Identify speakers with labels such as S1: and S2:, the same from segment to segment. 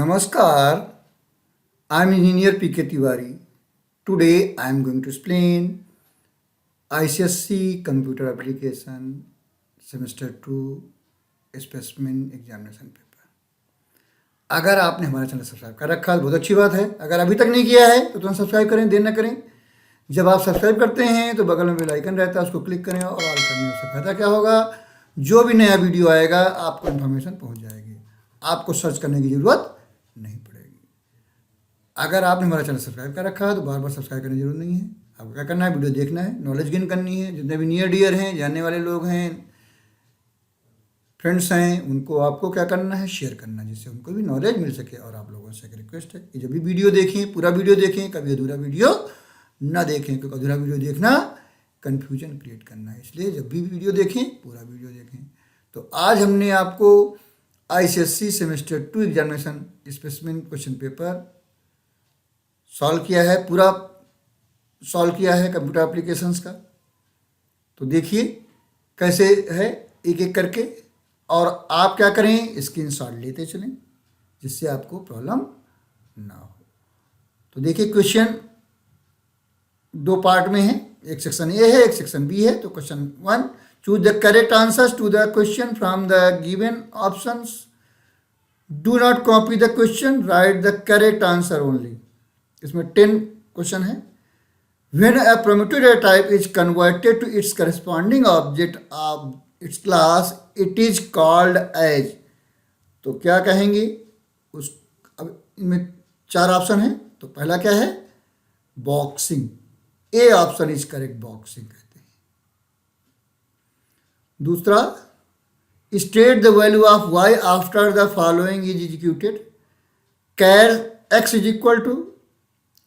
S1: Namaskar, I am Engineer P.K. Tiwari. Today I am going to explain ICSC Computer Application Semester 2 Specimen Examination Paper. अगर आपने हमारा channel subscribe कर रखा है बहुत अच्छी बात है। अगर अभी तक नहीं किया है तो तुरंत सब्सक्राइब करें, देर न करें। जब आप सब्सक्राइब करते हैं तो बगल में बेल आइकन रहता है, उसको क्लिक करें और ऑल करने से फायदा क्या होगा, जो भी नया वीडियो आएगा आपको इन्फॉर्मेशन पहुंच जाएगी, आपको सर्च करने की ज़रूरत नहीं पड़ेगी। अगर आपने हमारा चैनल सब्सक्राइब कर रखा है तो बार बार सब्सक्राइब करने की जरूरत नहीं है। आपको क्या करना है, वीडियो देखना है, नॉलेज गेन करनी है। जितने भी नियर डियर हैं, जानने वाले लोग हैं, फ्रेंड्स हैं, उनको आपको क्या करना है, शेयर करना है, जिससे उनको भी नॉलेज मिल सके। और आप लोगों से एक रिक्वेस्ट है कि जब भी वीडियो देखें पूरा वीडियो देखें, कभी अधूरा वीडियो ना देखें, क्योंकि अधूरा वीडियो देखना कन्फ्यूजन क्रिएट करना है। इसलिए जब भी वीडियो देखें पूरा वीडियो देखें। तो आज हमने आपको ICSC semester 2 examination specimen question paper solve किया है, पूरा सॉल्व किया है कंप्यूटर एप्लीकेशंस का। तो देखिए कैसे है एक एक करके, और आप क्या करें, स्क्रीनशॉट लेते चलें जिससे आपको प्रॉब्लम ना हो। तो देखिए क्वेश्चन दो पार्ट में है, एक सेक्शन ए है, एक सेक्शन बी है। तो question 1, choose the correct answers to the question from the given options. Do not copy the question, write the correct answer only. इसमें 10 क्वेश्चन है। When a primitive data type is converted to its corresponding object of its class, it is called as। तो क्या कहेंगे उस, अब इनमें 4 option है। तो पहला क्या है, boxing. A option is correct, boxing कहते हैं। दूसरा, state the value of y after the following is executed. Char x is equal to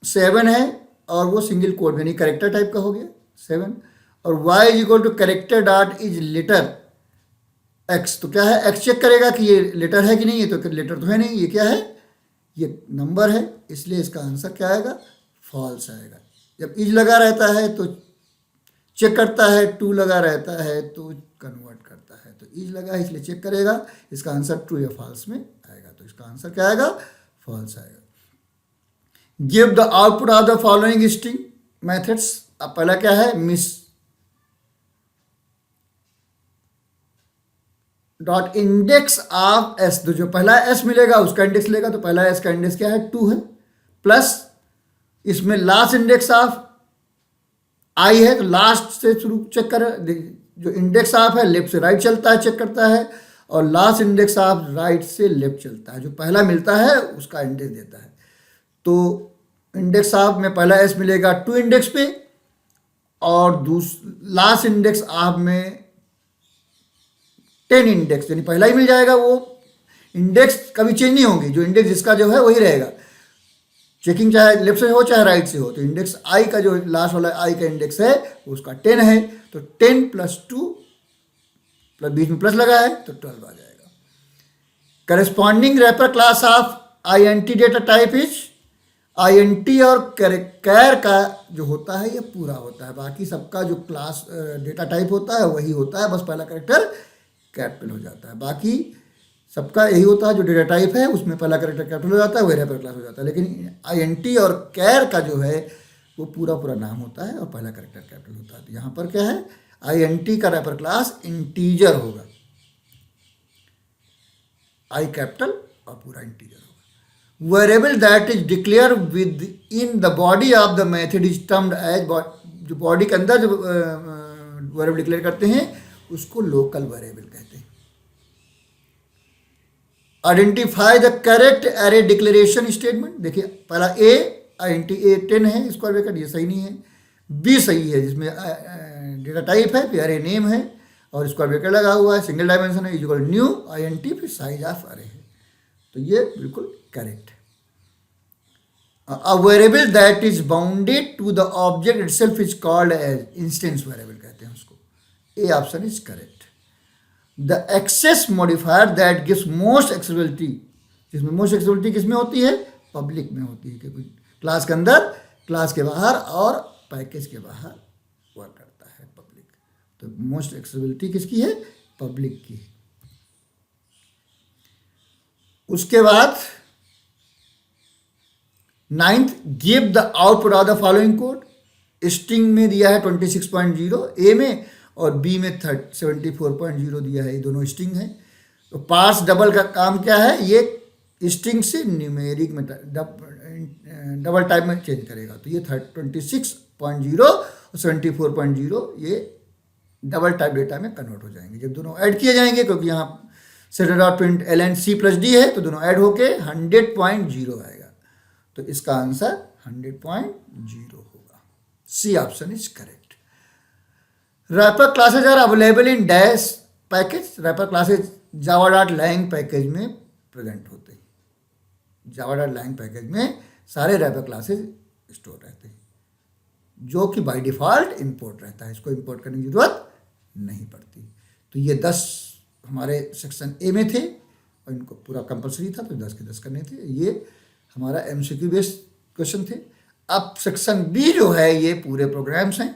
S1: 7 है और वो सिंगल कोड यानी करेक्टर टाइप का हो गया 7, और y is equal to character dot is letter x। तो क्या है, x चेक करेगा कि ये लेटर है कि नहीं। ये तो लेटर तो है नहीं, ये क्या है, ये नंबर है, इसलिए इसका आंसर क्या आएगा, फॉल्स आएगा। जब इज लगा रहता है तो चेक करता है, टू लगा रहता है तो कन्वर्ट करता है। तो इज लगा है इसलिए चेक करेगा, इसका आंसर ट्रू या फॉल्स में आएगा। तो इसका आंसर क्या आएगा, फॉल्स आएगा। Give the output of the following string methods. अब पहला क्या है, miss dot index of S. तो जो पहला एस मिलेगा उसका इंडेक्स लेगा। तो पहला एस का इंडेक्स क्या है, 2 है, प्लस इसमें लास्ट इंडेक्स ऑफ आई है, तो लास्ट से शुरू चेक कर। जो इंडेक्स ऑफ है लेफ्ट से राइट चलता है, चेक करता है, और लास्ट इंडेक्स ऑफ राइट से लेफ्ट चलता है। जो पहला मिलता है उसका इंडेक्स देता है। तो इंडेक्स ऑफ में पहला एस मिलेगा 2 इंडेक्स पे, और लास्ट इंडेक्स ऑफ में 10 इंडेक्स, यानी पहला ही मिल जाएगा। वो इंडेक्स कभी चेंज नहीं होंगे, जो इंडेक्स जिसका जो है वही रहेगा। चेकिंग चाहे लेफ्ट से हो चाहे राइट से हो। तो इंडेक्स आई का जो लास्ट वाला आई का इंडेक्स है उसका 10 है। तो 10 + 2 प्लस बीच में प्लस लगा है तो 12 आ जाएगा। Corresponding wrapper class of INT data type is. INT और कैर का जो होता है ये पूरा होता है, बाकी सबका जो क्लास डेटा टाइप होता है वही होता है, बस पहला कैरेक्टर कैपिटल हो जाता है। बाकी सबका यही होता है, जो डेटा टाइप है उसमें पहला कैरेक्टर कैपिटल हो जाता है, वही रैपर क्लास हो जाता है। लेकिन INT और कैर का जो है वो पूरा पूरा नाम होता है और पहला कैरेक्टर कैपिटल होता है। तो यहाँ पर क्या है, INT का रैपर क्लास इंटीजर होगा, आई कैपिटल और पूरा इंटीजर होगा। Variable that is declared with in the body of the method is termed as. जो बॉडी के अंदर जो वेरिएबल डिक्लेयर करते हैं उसको लोकल वेरिएबल कहते हैं। Identify the correct array declaration statement. देखिए पहला ए INT A 10 है स्क्वायर ब्रैकेट, ये सही नहीं है। बी सही है, जिसमें डेटा टाइप है, फिर अरे नेम है और स्क्वायर ब्रैकेट लगा हुआ है, सिंगल डायमेंशन है, इक्वल न्यू INT फिर साइज ऑफ अरे है। तो ये बिल्कुल करेक्ट है। A variable that is bounded to the object itself is called as instance variable कहते हैं उसको। A option is correct. The access modifier that gives most accessibility. जिसमें मोस्ट एक्सेसिबिलिटी किसमें होती है, पब्लिक में होती है, क्योंकि क्लास के अंदर, क्लास के बाहर और पैकेज के बाहर वर्क करता है पब्लिक। तो मोस्ट एक्सेसिबिलिटी किसकी है, पब्लिक की। उसके बाद ninth, give the output of the following code. String में दिया है 26.0 ए में, और बी में 74.0 दिया है, ये दोनों स्ट्रिंग है। तो पार्स डबल का काम क्या है, ये स्ट्रिंग से न्यूमेरिक में डबल टाइप में चेंज करेगा। तो ये 26.0 और 74.0 ये डबल टाइप डेटा में कन्वर्ट हो जाएंगे जब दोनों ऐड किए जाएंगे, क्योंकि यहाँ set dot print L N C plus D है, तो दोनों ऐड होके 100.0 आएगा। तो इसका आंसर 100.0 होगा। C option is correct. Wrapper classes are available in dash package. Wrapper classes Java dot lang package में प्रेजेंट होते हैं। जावा डॉट लैंग पैकेज में सारे रैपर क्लासेज स्टोर रहते हैं, जो कि बाय डिफ़ॉल्ट इंपोर्ट रहता है, इसको इंपोर्ट करने की ज़रूरत नहीं पड़ती। तो ये 10 हमारे सेक्शन ए में थे और इनको पूरा कंपलसरी था, तो 10 के 10 करने थे। ये हमारा एमसीक्यू बेस्ड क्वेश्चन थे। अब सेक्शन बी जो है ये पूरे प्रोग्राम्स हैं,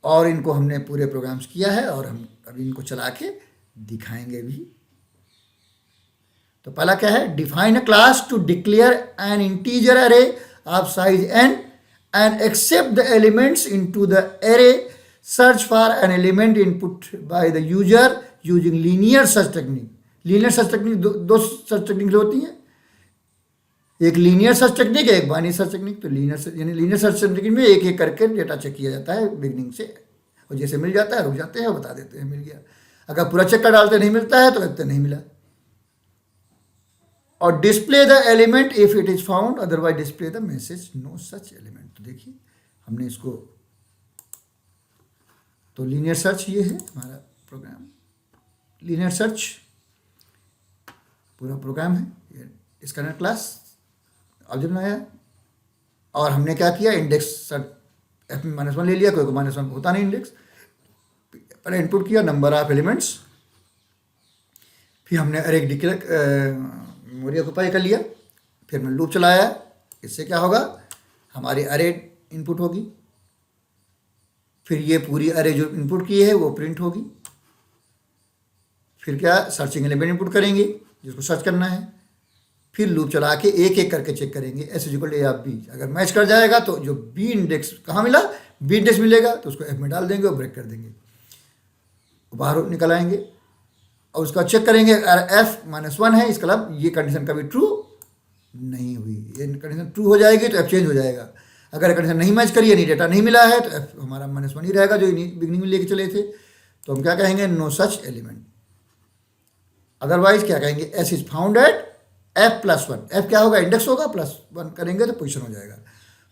S1: और इनको हमने पूरे प्रोग्राम्स किया है और हम अभी इनको चला के दिखाएंगे भी। तो पहला क्या है, define a class to declare an integer array of size N and accept the elements into the array. Search for an element input by the user using linear search technique. Linear search technique दो search technique होती हैं, एक linear search technique है, एक binary search technique. तो linear search technique में एक एक करके डेटा चेक किया जाता है बिगनिंग से, और जैसे मिल जाता है रुक जाते हैं और बता देते हैं मिल गया। अगर पूरा चेक कर डालते नहीं मिलता है तो कहते नहीं मिला। और display the element if it is found, otherwise display the message no such element. तो देखिए हमने इसको, तो लीनियर सर्च ये है हमारा प्रोग्राम। लीनियर सर्च पूरा प्रोग्राम है, ये इसका नेट क्लास ऑब्जेक्ट बनाया, और हमने क्या किया, इंडेक्स सर्च एफ में -1 ले लिया, कोई को -1 होता नहीं इंडेक्स। पहले इनपुट किया नंबर ऑफ एलिमेंट्स, फिर हमने अरे डिक्लेयर मेमोरी ऑक्यूपाई कर लिया, फिर मैं लूप चलाया। इससे क्या होगा, हमारी अरे इनपुट होगी, फिर ये पूरी अरे जो इनपुट की है वो प्रिंट होगी। फिर क्या, सर्चिंग एलिमेंट इनपुट करेंगे जिसको सर्च करना है, फिर लूप चला के एक एक करके चेक करेंगे S equal to A of B. अगर मैच कर जाएगा तो जो बी इंडेक्स कहाँ मिला, बी इंडेक्स मिलेगा तो उसको एफ में डाल देंगे और ब्रेक कर देंगे, बाहर निकल आएंगे और उसका चेक करेंगे। अगर एफ -1 है, इसका मतलब ये कंडीशन कभी ट्रू नहीं हुई। ये कंडीशन ट्रू हो जाएगी तो एफ चेंज हो जाएगा। अगर कंडीशन नहीं मैच करी, यानी डेटा नहीं मिला है, तो एफ हमारा -1 ही रहेगा जो बिगनिंग में लेके चले थे। तो हम क्या कहेंगे, नो सच एलिमेंट। अदरवाइज क्या कहेंगे, S is found at F +1। F क्या होगा, इंडेक्स होगा, +1 करेंगे तो पोजीशन हो जाएगा।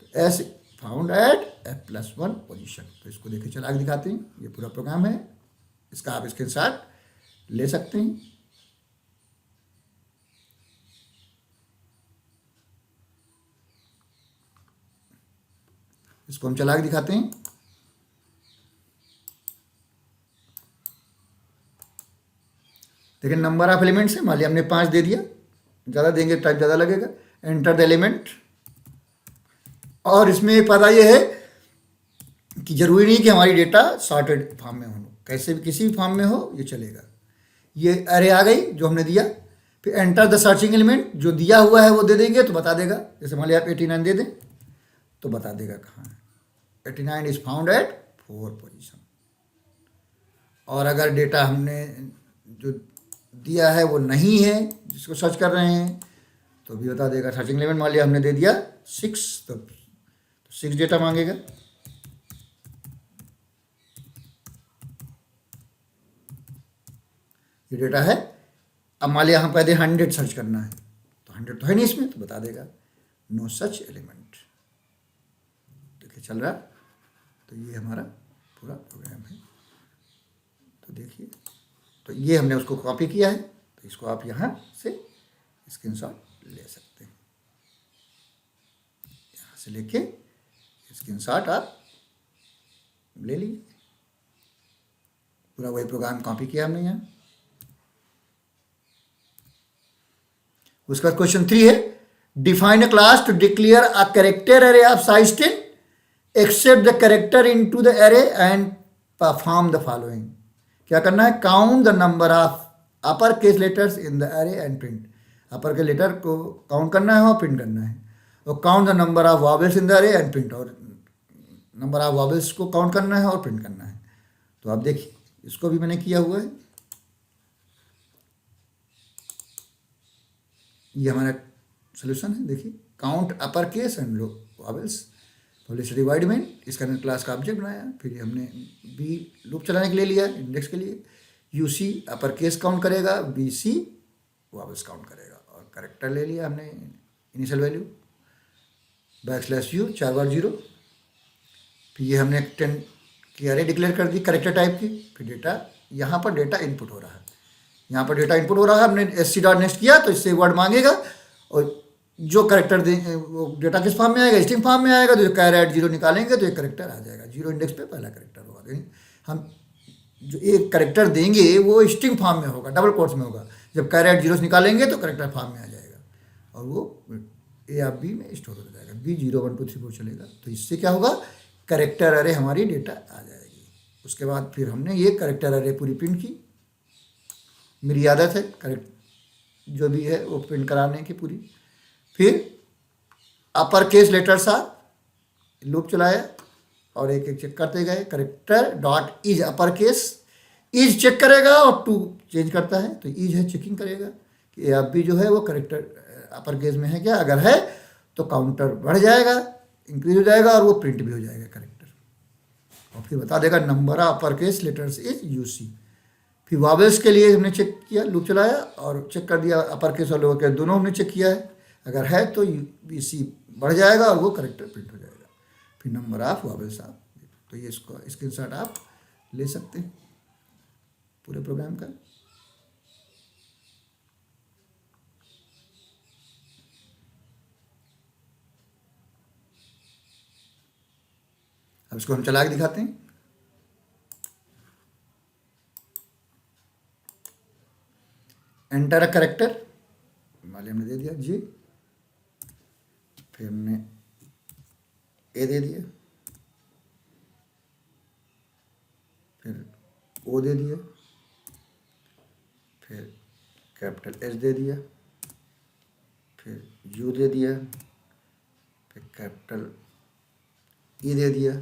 S1: तो S found at F +1 position. तो इसको देखिए चला के दिखाते हैं, ये पूरा प्रोग्राम है, इसका आप स्क्रीनशॉट ले सकते हैं। इसको हम चला के दिखाते हैं। देखिए नंबर ऑफ एलिमेंट्स है, मान लिया हमने 5 दे दिया, ज़्यादा देंगे टाइम ज़्यादा लगेगा। एंटर द एलिमेंट, और इसमें पता ये है कि जरूरी नहीं कि हमारी डेटा सॉर्टेड फॉर्म में हो, कैसे भी किसी भी फॉर्म में हो ये चलेगा। ये अरे आ गई जो हमने दिया, फिर एंटर द सर्चिंग एलिमेंट, जो दिया हुआ है वो दे देंगे तो बता देगा। जैसे मान लिया आप 89 दे दें तो बता देगा कहाँ है। 89 इज फाउंड एट 4 पोजीशन। और अगर डेटा हमने जो दिया है वो नहीं है, जिसको सर्च कर रहे हैं, तो भी बता देगा। सर्चिंग एलिमेंट मान लिया हमने दे दिया 6, तो 6 डेटा मांगेगा। ये डेटा है। अब मान लिया हम पहले 100 सर्च करना है, तो 100 तो है नहीं इसमें, तो बता देगा नो सच एलिमेंट। देखिए चल रहा, तो ये हमारा पूरा प्रोग्राम है। तो देखिए, तो ये हमने उसको कॉपी किया है, तो इसको आप यहाँ से स्क्रीनशॉट ले सकते हैं। यहाँ से लेके स्क्रीनशॉट आप ले लीजिए। पूरा वही प्रोग्राम कॉपी किया हमने यहाँ। उसका क्वेश्चन 3 है, define a class to declare a character array of size 10, accept the character into the array and perform the following. क्या करना है, count the number of upper case letters in the array and print. Upper के letter को count करना है और print करना है। और count the number of vowels in the array and print, और नंबर ऑफ वॉवेल्स को काउंट करना है और प्रिंट करना है। तो आप देखिए इसको भी मैंने किया हुआ है। ये हमारा सोल्यूशन है। देखिए count upper case and low vowels पब्लिशरी वाइड में, इसका हमने क्लास का ऑब्जेक्ट बनाया। फिर हमने बी लूप चलाने के लिए लिया इंडेक्स के लिए, U C upper case count करेगा, बी सी वॉवेल्स काउंट करेगा, और करेक्टर ले लिया हमने इनिशियल वैल्यू \u 4 बार 0। फिर ये हमने 10 की अरे डिक्लेयर कर दी करेक्टर टाइप की। फिर डेटा, यहाँ पर डेटा इनपुट हो रहा है, यहाँ पर डेटा इनपुट हो रहा है, हमने sc.next किया तो इससे वर्ड मांगेगा, और जो करेक्टर दे वो डेटा किस फॉर्म में आएगा, स्ट्रिंग फॉर्म में आएगा। तो जो कैरेट 0 निकालेंगे तो एक करेक्टर आ जाएगा, 0 इंडेक्स पे पहला करेक्टर होगा। यानी हम जो एक करेक्टर देंगे वो स्ट्रिंग फॉर्म में होगा, डबल कोट्स में होगा। जब कैरेट 0 निकालेंगे तो करेक्टर फॉर्म में आ जाएगा, और वो ए आप बी में स्टोर हो जाएगा, बी 0 1 2 3 4 चलेगा। तो इससे क्या होगा, करेक्टर अरे हमारी डेटा आ जाएगी। उसके बाद फिर हमने ये करेक्टर अरे पूरी प्रिंट की। मेरी आदत है करेक्ट जो भी है वो प्रिंट कराने की पूरी। फिर upper case letters are loop चलाया और एक एक चेक करते गए। Character dot is upper case, is check करेगा और टू चेंज करता है, तो इज है चेकिंग करेगा कि अब भी जो है वो करेक्टर अपर केस में है क्या, अगर है तो काउंटर बढ़ जाएगा, इंक्रीज हो जाएगा, और वो प्रिंट भी हो जाएगा करेक्टर। और फिर बता देगा number of upper case letters is UC. फिर वॉवेल्स के लिए हमने चेक किया, लूप चलाया और चेक कर दिया अपर केस और लोअर केस दोनों हमने चेक किया है, अगर है तो यूसी बढ़ जाएगा और वो करेक्टर प्रिंट हो जाएगा। फिर नंबर ऑफ वॉवेल्स आप, तो ये इसको स्क्रीनशॉट आप ले सकते हैं पूरे प्रोग्राम का। अब इसको हम चला के दिखाते हैं। एंटर अ करेक्टर वाले हमने दे दिया जी, फिर हमने ए दे दिया, फिर ओ दे दिया, फिर कैपिटल एच दे दिया, फिर यू दे दिया, फिर कैपिटल ई दे दिया,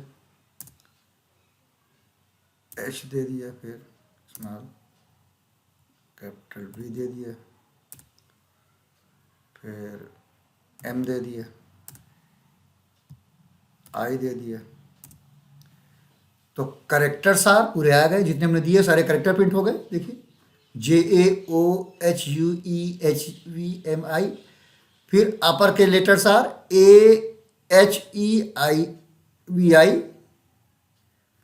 S1: एच दे दिया, फिर स्मॉल कैपिटल बी दे दिया, फिर एम दे दिया, आई दे दिया। तो करेक्टर सार पूरे आ गए, जितने हमने दिए सारे करेक्टर प्रिंट हो गए। देखिए JAOHUEHVMI, फिर अपर के लेटर्स आर AHEIVI,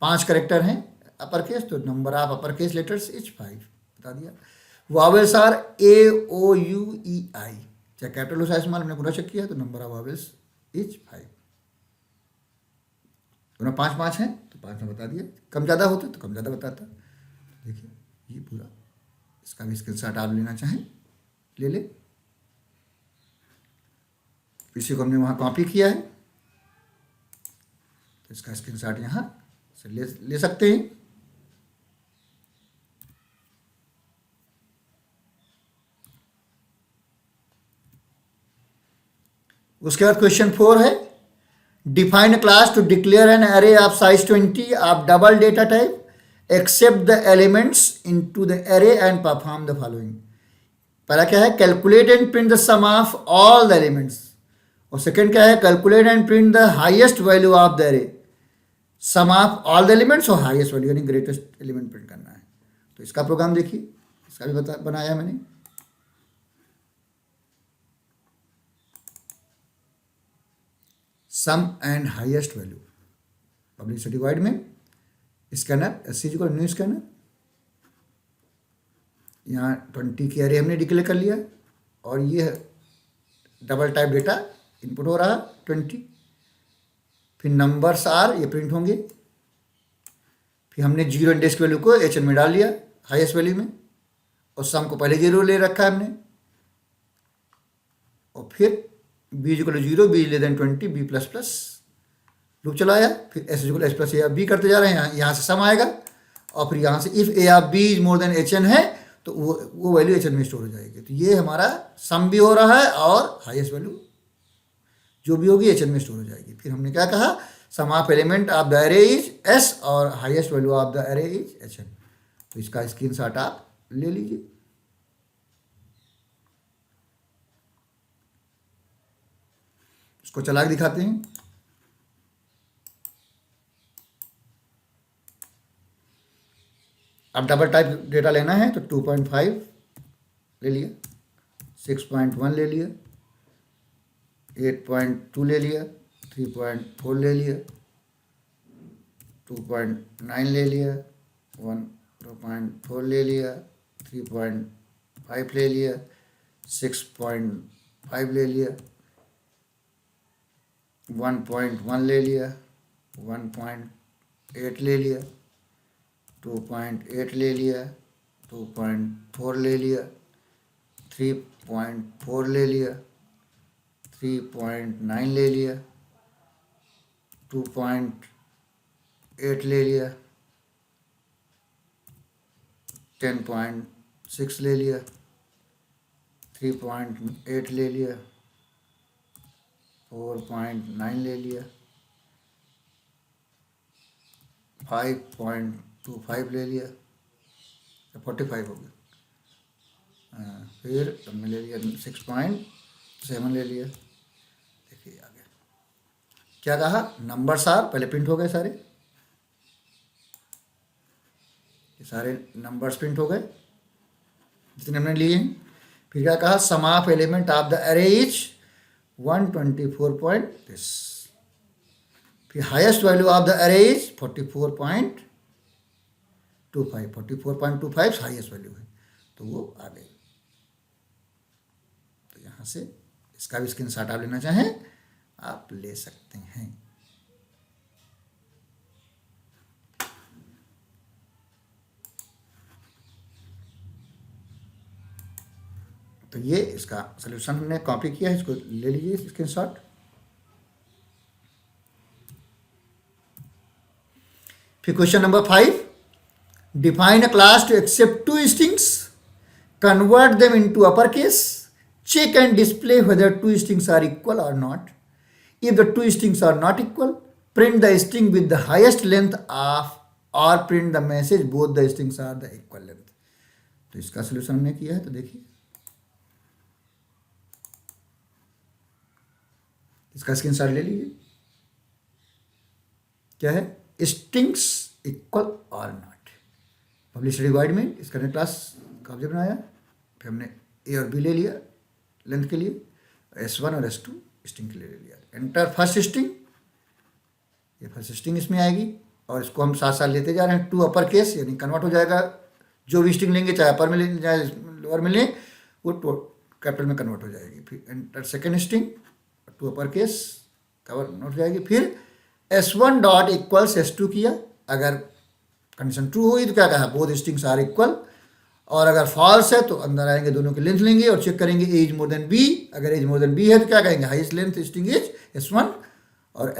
S1: 5 करेक्टर हैं अपर केस, तो number of upper case letters is 5 बता दिया। वॉवेल्स आर AOUEI, चाहे कैपिटल हो चाहे स्मॉल, हमने पूरा चेक किया तो नंबर ऑफ वॉवेल्स इज 5। दोनों 5 हैं तो 5 में बता दिया, कम ज़्यादा होते तो कम ज़्यादा बताता। देखिए ये पूरा, इसका भी स्क्रीनशॉट आप लेना चाहें ले ले। इसी को हमने वहाँ कॉपी किया है तो इसका स्क्रीनशॉट यहाँ से ले सकते हैं। उसके बाद क्वेश्चन 4 है, define class to declare an array of size 20 of double data type accept the elements into the array and perform the following. पहला क्या है, calculate and print the sum of all the elements, और second क्या है, calculate and print the highest value of the array, sum of all the elements और highest value यानी greatest element प्रिंट करना है। तो इसका प्रोग्राम देखिए, इसका भी बनाया मैंने। सम एंड हाईएस्ट वैल्यू पब्लिसिटी वाइड में स्कैनर SC को न्यू स्कैनर, यहाँ 20 की अरे हमने डिक्लेयर कर लिया, और ये डबल टाइप डेटा इनपुट हो रहा 20। फिर नंबर्स आर ये प्रिंट होंगे। फिर हमने 0 इंडेक्स की वैल्यू को HN में डाल लिया हाईएस्ट वैल्यू में, और सम को पहले 0 ले रखा है हमने, और फिर b = 0, b < 20, b++ लूप चलाया। फिर s = h + a b करते जा रहे हैं, यहाँ से सम आएगा, और फिर यहाँ से if a of b is more than HN है तो वो वैल्यू HN में स्टोर हो जाएगी। तो ये हमारा सम भी हो रहा है और हाईएस्ट वैल्यू जो भी होगी HN में स्टोर हो जाएगी। फिर हमने क्या कहा, सम ऑफ एलिमेंट ऑफ द अरे इज S और हाईएस्ट वैल्यू ऑफ द अरे इज HN। तो इसका स्क्रीनशॉट आप ले लीजिए। इसको चला के दिखाते हैं। अब डबल टाइप डेटा लेना है तो 2.5 ले लिया, 6.1 ले लिया, 8.2 ले लिया, 3.4 ले लिया, 2.9 ले लिया, 1.4 ले लिया, 3.5 ले लिया, 6.5 ले लिया, 1.1 ले लिया, 1.8 ले लिया, 2.8 ले लिया, 2.4 ले लिया, 3.4 ले लिया, 3.9 ले लिया, 2.8 ले लिया, 10.6 ले लिया, 3.8 ले लिया, 4.9 ले लिया, 5.25 ले लिया, 45 हो गया। फिर हमने ले लिया 6.7 ले लिया। देखिए आ गया। क्या कहा, नंबर्स आर, पहले प्रिंट हो गए सारे, ये सारे नंबर्स प्रिंट हो गए जितने हमने लिए हैं। फिर क्या कहा, सम ऑफ एलिमेंट ऑफ द अरे इज 124 this। फिर हाईएस्ट वैल्यू ऑफ द अरे इज 44.25 हाईएस्ट वैल्यू है, तो वो आ गई। तो यहाँ से इसका भी स्क्रीनशॉट आप लेना चाहें आप ले सकते हैं। तो ये इसका सोल्यूशन हमने कॉपी किया है, इसको ले लीजिए स्क्रीनशॉट। फिर question number 5, define a class to accept 2 strings, convert them into uppercase, check and display whether 2 strings are equal or not. If the 2 strings are not equal, print the string with the highest length of or print the message both the strings are the equal length। तो इसका solution हमने किया है, तो देखिए इसका screenshot ले लीजिए। क्या है, स्ट्रिंग्स इक्वल और नॉट, पब्लिश डिवाइड में इसका हमने क्लास का ऑब्जेक्ट बनाया। फिर हमने ए और बी ले लिया लेंथ के लिए, S1 और S2 स्ट्रिंग के लिए ले लिया। एंटर फर्स्ट स्ट्रिंग, ये फर्स्ट स्ट्रिंग इसमें आएगी और इसको हम साथ साथ लेते जा रहे हैं। 2 अपर केस यानी कन्वर्ट हो जाएगा, जो भी स्ट्रिंग लेंगे चाहे अपर में लें चाहे लोअर में लें वो कैपिटल में कन्वर्ट हो जाएगी। फिर enter second string, 2 upper case convert हो जाएगी। फिर S1 डॉट इक्वल्स S2 किया, अगर कंडीशन ट्रू हुई तो क्या कहा, बोथ स्ट्रिंग्स आर इक्वल, और अगर फॉल्स है तो अंदर आएंगे, दोनों की लेंथ लेंगे और चेक करेंगे ए इज मोर देन बी। अगर एज मोर देन बी है तो क्या कहेंगे, highest length string is S1, और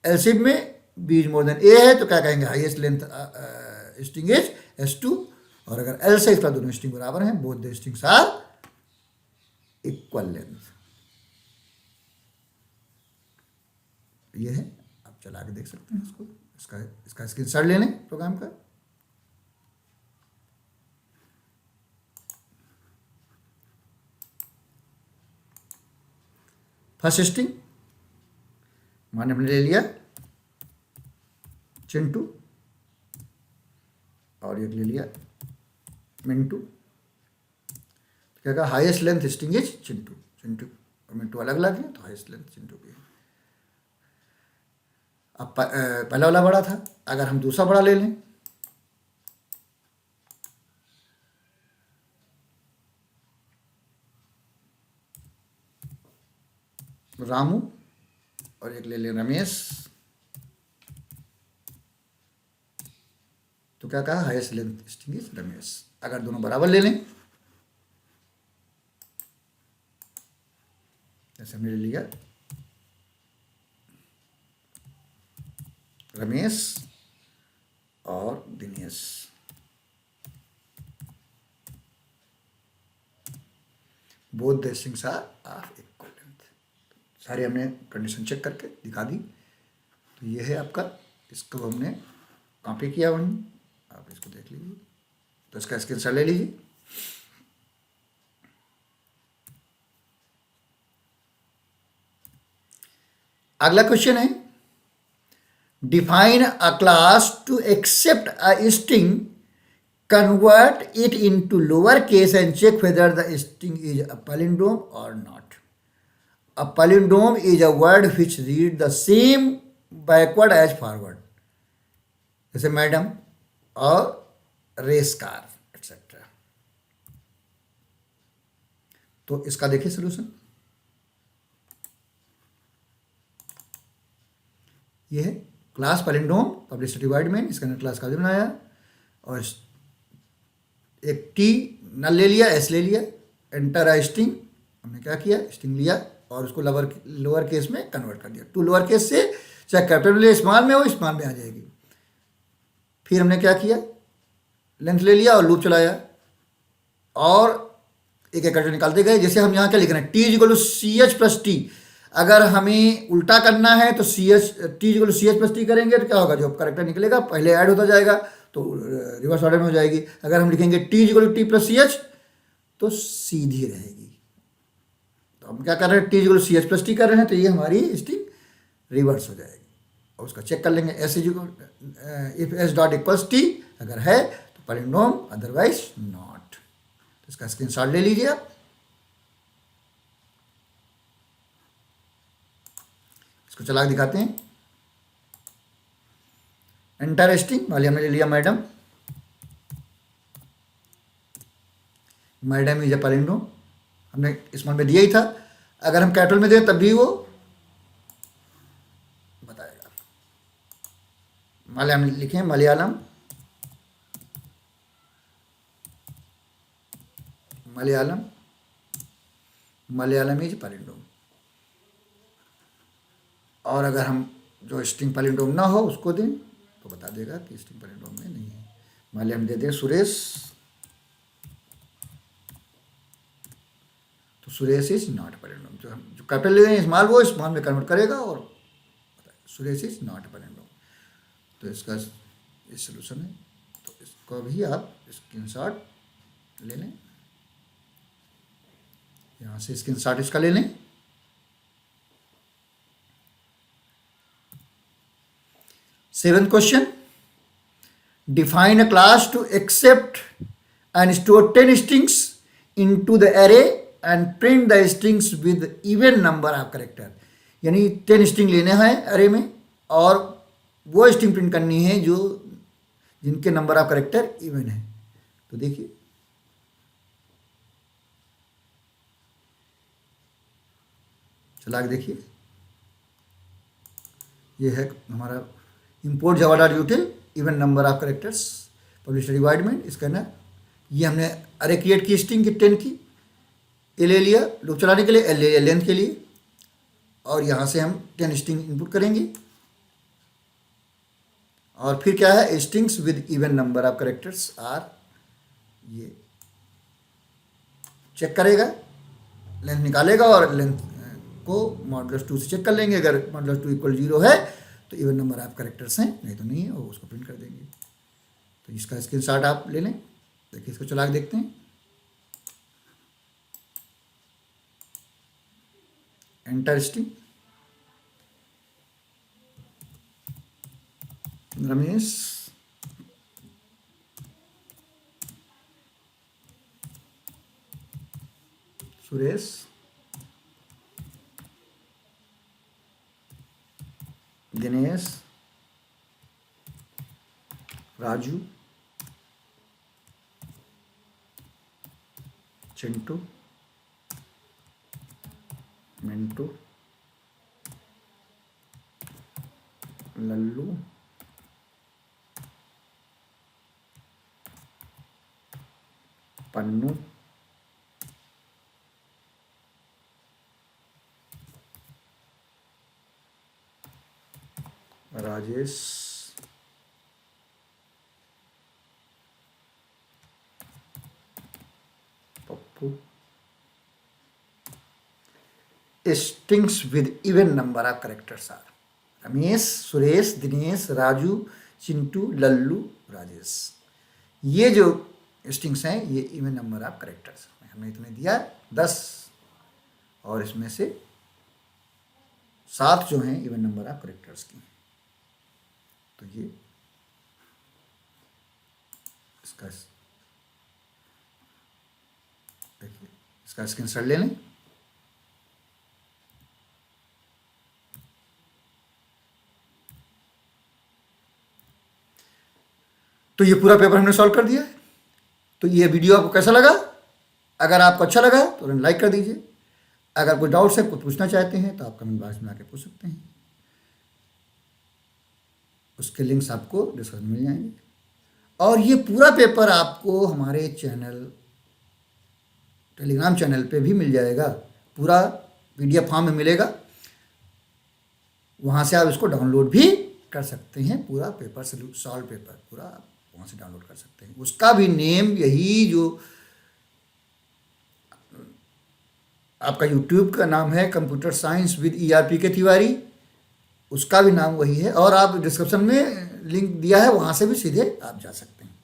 S1: एलसीब में बी इज मोर देन ए है तो क्या कहेंगे, highest length string is S2, और अगर एल से इसका दोनों स्ट्रिंग बराबर हैं, both the strings are equal length. ये है, आप चला के देख सकते हैं इसको, इसका स्क्रीनशॉट ले लें प्रोग्राम का। फर्स्ट स्ट्रिंग मान हमने ले लिया चिंटू, और एक ले लिया मिंटू। क्या कहा, highest length string is Chintu. Chintu और मिंटू अलग अलग है तो हाईएस्ट लेंथ चिंटू की है। अब पहला वाला बड़ा था, अगर हम दूसरा बड़ा ले लें, रामू और एक ले लें रमेश, तो क्या कहा, highest length string is Ramesh. अगर दोनों बराबर ले लें, जैसे हमने ले लिया रमेश और Dinesh, both the strings are of equal length. सारे हमने कंडीशन चेक करके दिखा दी। तो ये है आपका, इसको हमने कॉपी किया वहीं, आप इसको देख लीजिए। तो इसका स्क्रीनशॉट ले लीजिए। अगला क्वेश्चन है, define a class to accept a string, convert it into lower case and check whether the string is a palindrome or not. A palindrome is a word which read the same backward as forward, जैसे madam और race car etcetera. तो इसका देखिए solution, ये है class palindrome publish divide में, इसका class का भी बनाया और एक टी नल ले लिया, एस ले लिया, एंटर आ स्ट्रिंग, हमने क्या किया, स्ट्रिंग लिया और उसको लोअर केस में कन्वर्ट कर दिया। टू लोअर केस से चाहे कैपिटल में स्मॉल में हो, स्मॉल में आ जाएगी। फिर हमने क्या किया, लेंथ ले लिया और लूप चलाया और एक एक करके निकालते गए। जैसे हम यहाँ क्या लिख रहे हैं, T equal to C H plus T. अगर हमें उल्टा करना है तो C H T equal to C H plus T करेंगे तो क्या होगा, जो करेक्टर निकलेगा पहले ऐड होता जाएगा तो रिवर्स ऑर्डर में हो जाएगी। अगर हम लिखेंगे T equal to T plus C H तो सीधी रहेगी। तो हम क्या कर रहे हैं, T equal to C H plus T कर रहे हैं तो ये हमारी स्ट्रिंग रिवर्स हो जाएगी। और उसका चेक कर लेंगे, S if S dot equals T अगर है तो पैलिंड्रोम, अदरवाइज नॉट। तो इसका स्क्रीनशॉट ले लीजिए आप। इसको चला के दिखाते हैं। एंटर स्ट्रिंग वाली हमने ले लिया madam, madam is a palindrome, हमने स्मॉल में दिया ही था। अगर हम कैपिटल में दें तब भी वो बताएगा। मलयालम लिखें, मलयालम, मलयालम, मलयालम इज पैलिंड्रोम। और अगर हम जो स्ट्रिंग पैलिंड्रोम ना हो उसको दें तो बता देगा कि स्ट्रिंग पैलिंड्रोम में नहीं है। मलयालम दे दें सुरेश, तो सुरेश इज नॉट पैलिंड्रोम। जो हम जो कैपिटल ले रहे हैं स्मॉल, वो स्मॉल में कन्वर्ट करेगा और सुरेश इज नॉट पैलिंड्रोम। तो इसका ये सोल्यूशन है। तो इसको भी आप स्क्रीनशॉट ले लें, यहाँ से स्क्रीनशॉट इसका ले लें। Seventh question, define a class to accept and store 10 strings into the array and print the strings with even number of character। यानी 10 स्ट्रिंग लेने हैं अरे में और वो स्ट्रिंग प्रिंट करनी है जो जिनके नंबर ऑफ करेक्टर इवन है। तो देखिए, चला के देखिए, ये है हमारा import Java dot यूटिल even number of characters publish divide में। इसका ना ये हमने अरे क्रिएट की स्ट्रिंग की 10 की, ए ले लिया लूप चलाने के लिए, एल ले लिया लेंथ के लिए और यहाँ से हम 10 स्ट्रिंग इनपुट करेंगे। और फिर क्या है, strings with even number of characters are, ये चेक करेगा, लेंथ निकालेगा और लेंथ को मॉडुलस 2 से चेक कर लेंगे। अगर मॉडुलस 2 इक्वल 0 है तो इवन नंबर ऑफ करेक्टर्स हैं, नहीं तो नहीं है, और उसको प्रिंट कर देंगे। तो इसका स्क्रीनशॉट आप ले लें। देखिए, इसको चला के देखते हैं। Enter string, Ramesh, Suresh, Dinesh, Raju, Chintu, Mintu, Lallu, Pannu, Rajesh, Pappu. Strings with even number of characters are Ramesh, Suresh, Dinesh, Raju, Chintu, Lallu, Rajesh. ये जो स्ट्रिंग्स हैं ये इवन नंबर ऑफ करेक्टर्स, हमने इतने दिया 10 और इसमें से 7 जो हैं इवन नंबर ऑफ करेक्टर्स की। तो ये इसका देखिए, इसका स्क्रीनशॉट ले लें। तो ये पूरा पेपर हमने सॉल्व कर दिया है। तो ये वीडियो आपको कैसा लगा? अगर आपको अच्छा लगा तो लाइक कर दीजिए। अगर कोई डाउट्स है, कुछ पूछना चाहते हैं तो आप कमेंट बॉक्स में आके पूछ सकते हैं, उसके लिंक्स आपको डिस्क्रिप्शन में मिल जाएंगे। और ये पूरा पेपर आपको हमारे चैनल, टेलीग्राम चैनल पे भी मिल जाएगा, पूरा PDF फॉर्म में मिलेगा, वहाँ से आप इसको डाउनलोड भी कर सकते हैं। पूरा पेपर सॉल्व पेपर पूरा आप वहाँ से डाउनलोड कर सकते हैं। उसका भी नेम यही जो आपका यूट्यूब का नाम है कंप्यूटर साइंस विद ERP के तिवारी, उसका भी नाम वही है। और आप डिस्क्रिप्शन में लिंक दिया है, वहाँ से भी सीधे आप जा सकते हैं।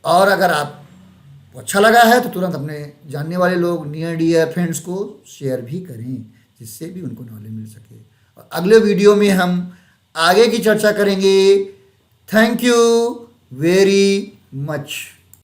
S1: और अगर आपको अच्छा लगा है तो तुरंत अपने जानने वाले लोग, नियर डियर फ्रेंड्स को शेयर भी करें, जिससे भी उनको नॉलेज मिल सके। और अगले वीडियो में हम आगे की चर्चा करेंगे। Thank you very much.